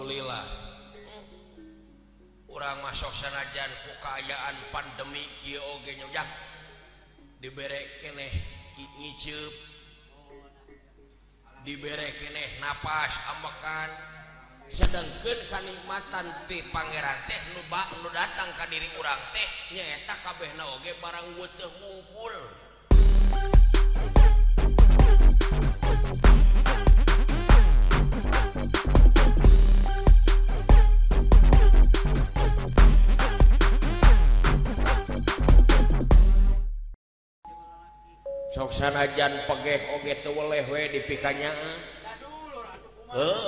Alhamdulillah urang masuk sanajan ku kaayaan pandemi kieu oge nya dibere keneh ngiceup dibere keneh napas ambekan sedengkeun kanikmatan ti pangeran teh nu datang ka diri urang teh nyaeta kabehna oge barang weuteuh mungkul. Sok sanajan pegeh oge teu weleh we dipikanya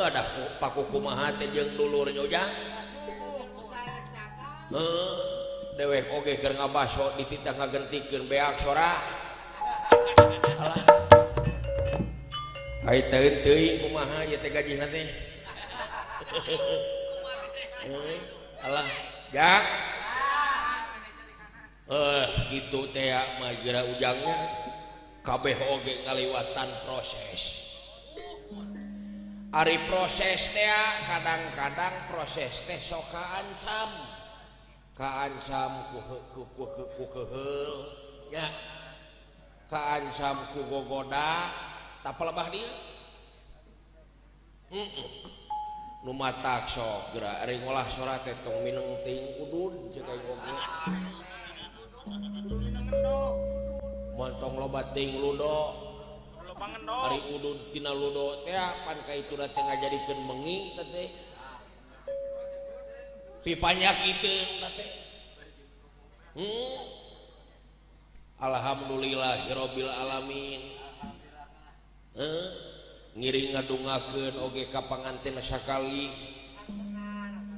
ada paku kumaha teh jeung dulur nya dewek oge keur ngabaso dititah ngagentikeun beak sora alah ai teuing teuing kumaha ieu teh gajihna teh alah jak kitu teh mah geura ujangnya kabeh oge ngaliwatan proses. Ari proses teh kadang-kadang proses teh sok kaancam ku keheul nya kaancam ku gogoda tapalebah dieu nu matak sok geura ari ngolah sora teh tong mineng ting udud ceuk aing oge montong loba ting ludo hari udud tina ludo teh pan ka itu teh ngajadikeun mengi teh pipanya kitu teh alhamdulillahirabbil alamin ngiring ngadungakeun oge ka panganten sakali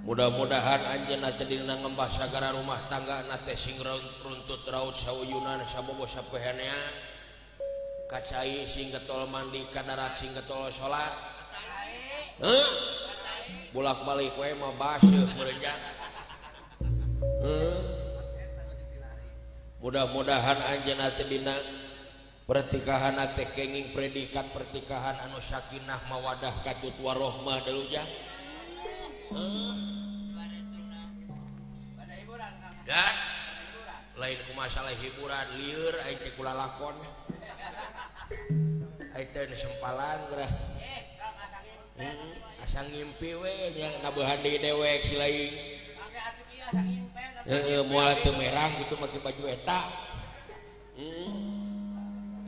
mudah-mudahan anjeunna teh dina ngembah sagara rumah tangga na teh sing runtut raut sauyunan sabogo sapehenean kacai sing getol mandi kadarat sing getol salat bolak-balik we mah baseuh beureunya mudah-mudahan anjeunna teh dina pertikahan teh kenging predikat pertikahan anu sakinah mawadah katut warahmah deluja dan lain ku masalah hiburan lieur aing teh kula lakon aing teh sempalan geurah asa ngimpi we nya nabehan deui dewek si lain moal teu merang kitu make baju eta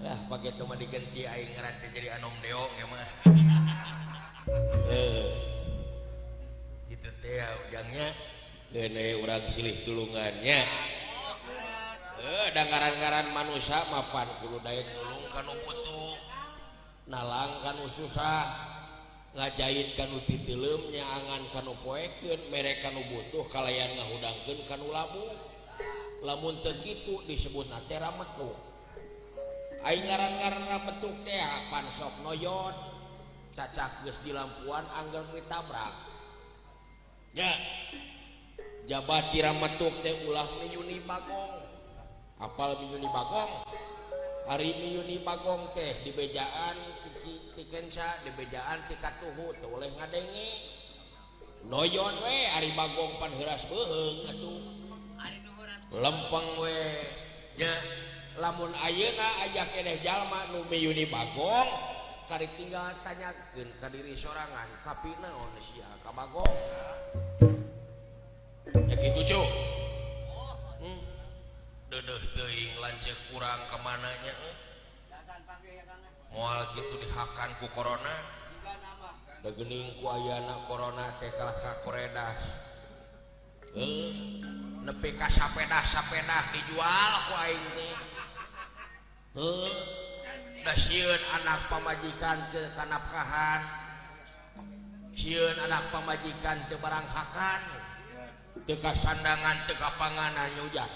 lah pake teu mah diganti aing ngaran teh jadi anom deong ya mah kitu teh ujangnya geune urang silih tulungannya da ngaran-ngaran manusia mapan kudu daek nulung kanu butuh nalang kanu susah ngajahit kanu titileum nyaangan kanu poekeun mere kanu butuh kalayan ngahudangkeun kanu lamun teu kitu disebutna teh rametuk aing ngaran-ngaran rametuk teh pan sok noyon cacak geus di lampuan angger ditabrak nya jabat ti rametuk teh ulah miyuni bagong apal miyuni bagong hari miyuni bagong teh di bejaan ti kenca di bejaan ti katuhu teu oleh ngadenge noyon we ari bagong pan heuras beuheung atuh lempeng we nya lamun ayeuna aya keneh jalma nu miyuni bagong kari tinggal tanyakeun ka diri sorangan kapi naon sia ka bagong ya kitu cu dedeh teuing lanceuk kurang kemana nya moal kitu dihakan ku corona da geuning ku ayana corona teh kalah ka koredas nepi ka sapedah dijual ku aing teh da sieun anak pamajikan teu kanapkahan sieun anak pamajikan teu baranghakan teu kasandangan teu kapanganan nyujak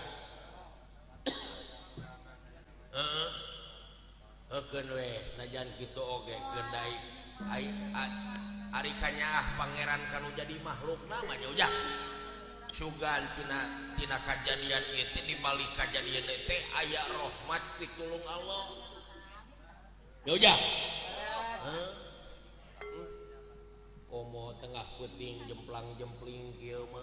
heukeun we najan kitu oge keundai ari kanyaah pangeran kanu jadi makhlukna mah nyujak sugan tina kajadian ieu teh di balik kajadian teh aya rahmat pitulung Allah nyujak komo mau tengah puting jemplang jempling kieu mah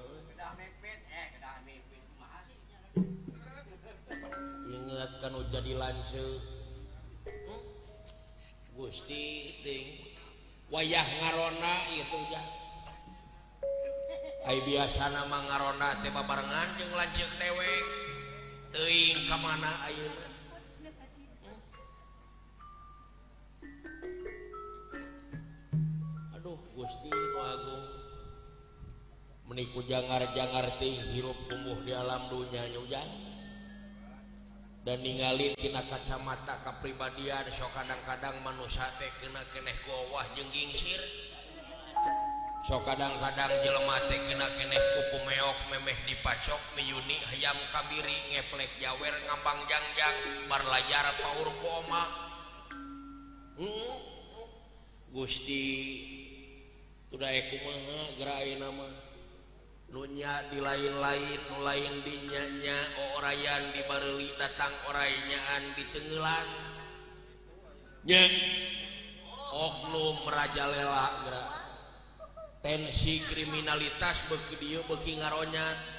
inget kan jadi lanceuk Gusti ting wayah ngarona itu ja ai biasana mah ngarona teh babarengan jeung lanceuk dewek teuing ka mana ayeuna aduh Gusti nu agung meniku jangar-jangar teuing hirup tumbuh di alam dunya nyujang dan ningali tina kacamata kapribadian sok kadang-kadang manusia teh kena keneh ku Allah jeung gingsir sok kadang-kadang jelema teh kena keneh ku pumeok memeh dipacok miyuni hayam kabiri ngeplek jawer ngambang jangjang bar layar paur ku omak Gusti tudae kumaha geura ayeuna mah nunya di lain-lain nu lain dinyanya orayan di bareuli datang oraynyaan di tenggelan nya oknum merajalela geura tensi kriminalitas beuki dieu beuki ngaronyat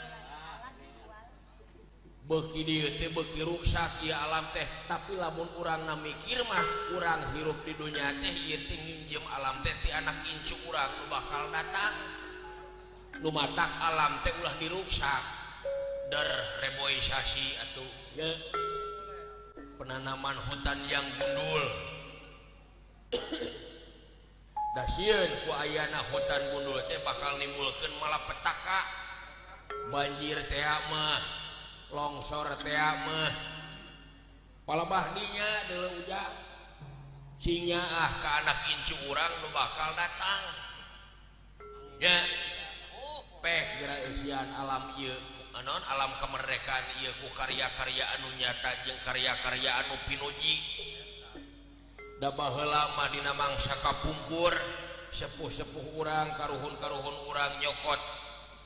beuki dieu teh beuki ruksak ieu alam teh tapi lamun urangna mikir mah urang hirup di dunya teh ieu teh nginjem alam teh ti anak incu urang nu bakal datang nu matak alam teh ulah diruksak dereboisasi atuh ya penanaman hutan yang gundul da sieun ku ayana hutan gundul teh bakal nimbulkeun malapetaka banjir teh mah longsor teh mah palebah dinya deuleu ujang sinya ka anak incu urang nu bakal datang ya peh geura eusian alam ieu anon alam kemerdekaan ieu ku karya-karya anu nyata jeung karya-karya anu pinuji da baheula mah dina mangsa kapungkur sepuh-sepuh urang karuhun-karuhun urang nyokot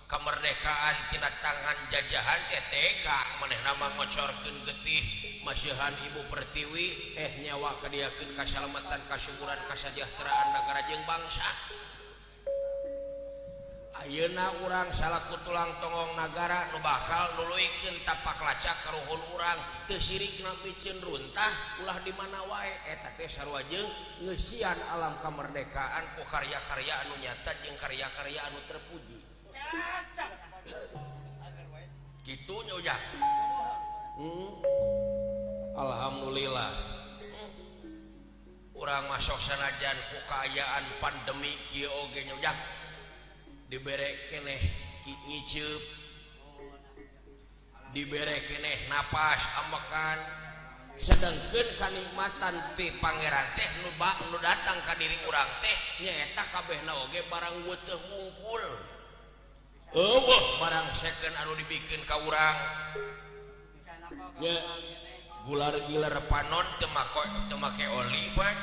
kemerdekaan tina tangan jajahan teh tega manehna mah ngocorkeun getih maseuhan Ibu Pertiwi nyawa kadiakeun kasalamatan kasuburan kasajahteraan nagara jeung bangsa ayeuna urang salaku tulang tongong nagara nu bakal nuluykeun tapak lacak karuhun urang teu sirikna micieun runtah ulah di mana wae eta teh sarua jeung ngeusian alam kamerdekaan ku karya-karya anu nyata jeung karya-karya anu terpuji kitu nya ujang alhamdulillah urang masuk sanajan ku kaayaan pandemi kieu oge nya ujang dibere keneh ngiceup dibere keneh napas ambekan sedengkeun kanikmatan ti pangeran teh nu datang ka diri urang teh nyaeta kabehna oge barang weuteuh wungkul eueuh barang seken anu dibikeun ka urang nya gular-gilar panon teu make oli pan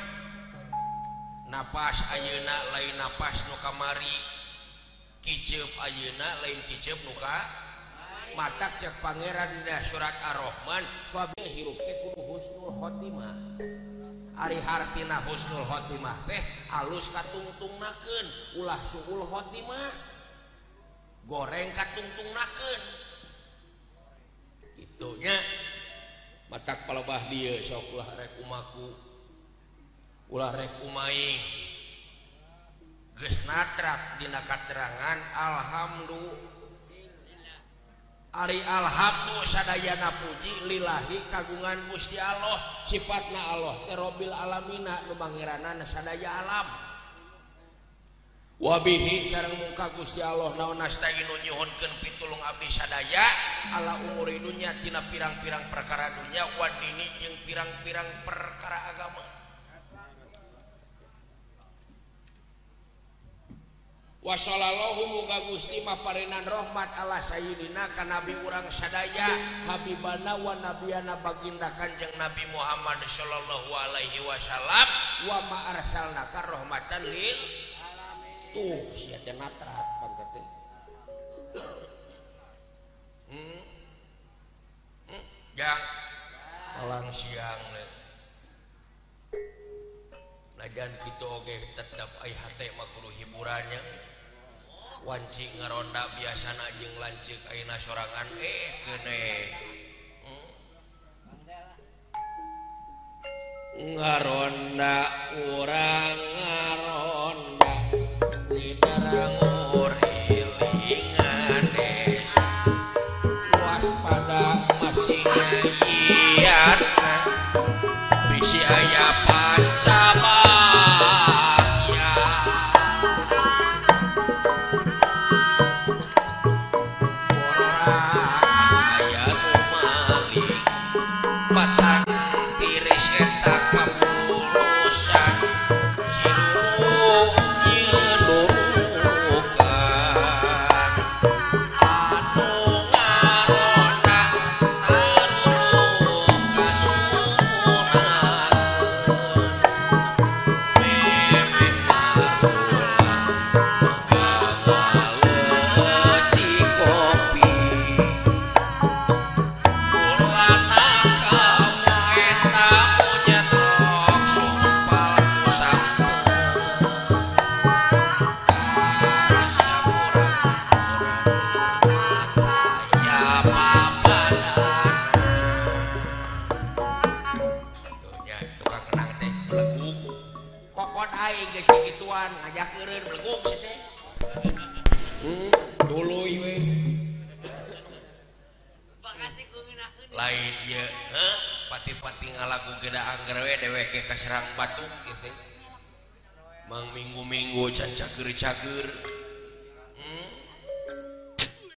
napas ayeuna lain napas nu kamari kiceup ayeuna lain kiceup nu ka matak cek pangeran da surat Ar-Rahman fa hirup teh kudu husnul khotimah ari hartina husnul khotimah teh alus katungtungnakeun ulah suul khotimah goreng katungtungnakeun kitu nya matak palebah dieu sok ulah rek umaku ulah rek umaing geus natrak dina katerangan alhamdulillah ari alhamdu sadayana puji lillahi kagungan Gusti Allah sifatna Allah teh Rabbil alamina nu mangiranana sadaya alam wabihi sareng muka Gusti Allah naon nasta'inu nyuhunkeun pitulung abdi sadaya ala umuri dunya tina pirang-pirang perkara dunya wa dini jeung pirang-pirang perkara agama wa sallallahu muga Gusti maparenan rahmat ala sayyidina ka nabi urang sadaya habibana wa nabiyana baginda Kanjeng Nabi Muhammad sallallahu alaihi wasallam wa ma arsalnaka rahmatan lil tuh sia teh natrat pangkeun jang alang siang najan kitu oge tetep aya hate mah kudu hiburannya wanci ngaronda biasana jeung lanceuk ayeuna sorangan keune ngaronda urang ngaronda di darangur ilingan desa waspada masih ngiatkan bisi aya pancabaya bororang aya nu maling batan tiris eta kabulusan silulu nyenurukan anu ngaronda taruluh kasumunakeun memeh marulah magaleuci kopi ulana kamu eta nyetok sumpal musampeun karasa kurang mata ya papadana nya tukang kenang teh beleguk kokon aing geus kikituan ngajak eureun beleguk si teh tuluy we lain ieu pati-pati ngalagu geda angger we deweke kaserang batuk kitu mang minggu-minggu can cager-cager